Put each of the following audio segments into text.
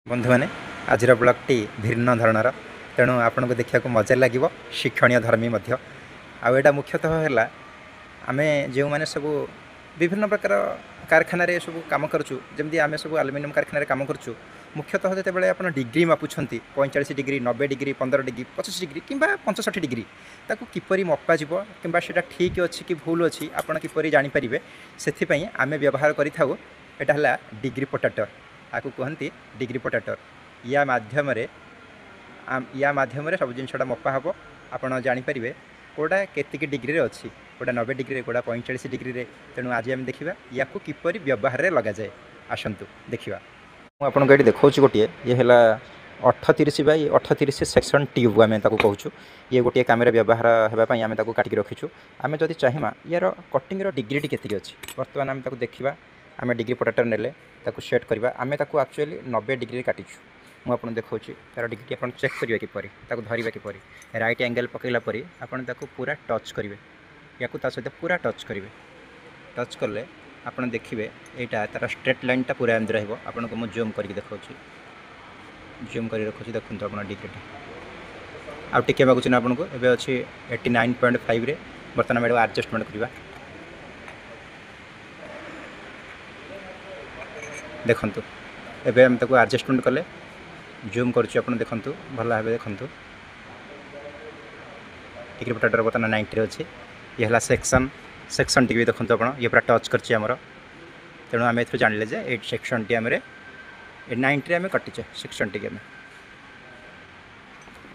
बंधु मैंने आज ब्लॉगटी भिन्न धरणर तेणु आपन को देखा मजा लगे शिक्षणीय धर्मी आउटा मुख्यतः है आम जो मैंने सब विभिन्न प्रकार कारखाना सब कम करूँ जमी आम सब आलुमिनियम कारखाना कम करूँ मुख्यतः जो आप डिग्री मापुंट 45 डिग्री 90 डिग्री 15 डिग्री 25 डिग्री कि 65 डिग्री ताकू किपरि मपा कि ठीक अच्छी कि भूल अच्छी आपड़ किपरि जानीपर से आम व्यवहार करा डिग्री पोटाटर आपको कहती डिग्री पोटाटर या माध्यम सब जिनसा मपा हम आपड़ जापर कौटा केतिकी डिग्री अच्छी कौटा 90 डिग्री कौटा 45 डिग्री तेणु आज आम देखा या किपरि व्यवहार लग जाए आसतु देखा मुझे ये देखा गोटे ये है 38 बाई 38 सेक्शन ट्यूब आम कहूँ ये गोटे कैमेरा व्यवहार होगापी आम काटिक रखीचु आम जदि चाहिए यार कटिंग डिग्री केती अच्छी बर्तमान आम देखा आम डिग्री पोटाटर नेले सेट करवा आम एक्चुअली 90 डिग्री काटिचु मुझे देखा तार डिग्री आप चेक करेंगे किपर धरवा किपर रईट एंगल पकड़ा पर आप पूरा टच करेंगे या सहित पूरा टच करेंगे टच कले आप देखिए यहाँ तार स्ट्रेट लाइनटा पूरा एमती रहा को मुझे जूम करके देखा जूम कर रखुच्छी देखते आप डिग्रीटा आउ टे मागुच ना आपको एवं अच्छी 89.5 बर्तमान आम एडजस्टमेंट करवा देखु एवं आम एडजस्टमेंट कले जूम करुच्ची आप देखूँ भल भाव देखूँ डिग्री पोटाटर बर्तमान 90 अच्छी ये है सेक्शन टी भी देखते आप ये पूरा टच करमर तेणु आम ए जान जे 8 सेक्शन टी आम 90 आम कटिचे सेक्शन टी आम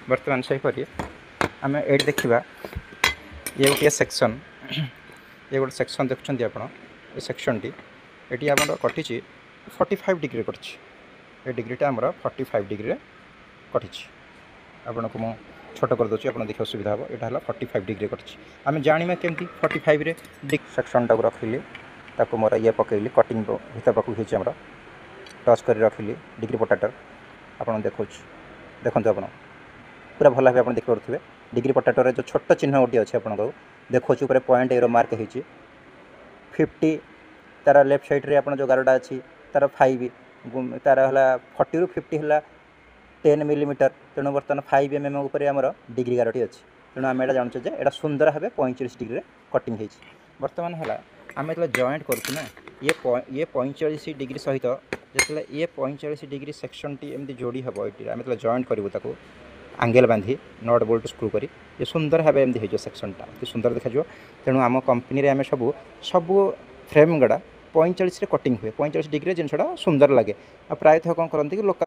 बर्तमान सहीपरि आम ये देखा ये गोटे सेक्शन ये गोटे सेक्शन देखुं आप सेक्शन टी ये आम कटिची 45 डिग्री कटी ये डिग्रीटा आमर 45 डिग्री कटी आपन को मुझे छोट कर दूसरी आप देखा सुविधा हम यहाँ 45 डिग्री कटी आम जाना केमती 45 रे डिग सेक्शन टाक रखिली ताको मोर ये पकईली कटिंग भर पाक आमर टच कर रखिली डिग्री पोटाटर आपन देखा देखते आप पूरा भल भाव आप देखिए डिग्री पोटाटर जो छोट चिन्ह गोटे अच्छे आपको देखा पॉइंट एरो मार्क हो 50 तार लेफ्ट साइड आप जो गारटा अच्छी तार 5 तार है 40 ରୁ 50 है 10 मिलीमीटर तेणु बर्तमान 5 mm उपर आमर डिग्री गारटी अच्छी तेणु आम यहाँ जानूँ जे यहाँ सुंदर भाव 45 डिग्री कटिंग हो बर्तमान है आम जो जॉइंट करूँ ये 45 डिग्री सहित जो ये 45 डिग्री सेक्शन टी एमती जोड़ी हम ये आम जो जॉइंट करूँ आंगेल बांधी नट बोल्ट स्क्रू करी ये सुंदर भाव एमती हो सेक्शनटा सुंदर देखा तेणु आम कंपनी आम सब फ्रेम गुड़ा 45 कटिंग हुए 45 डिग्री जिनसा सुंदर लगे प्रायतः कौन करती लोक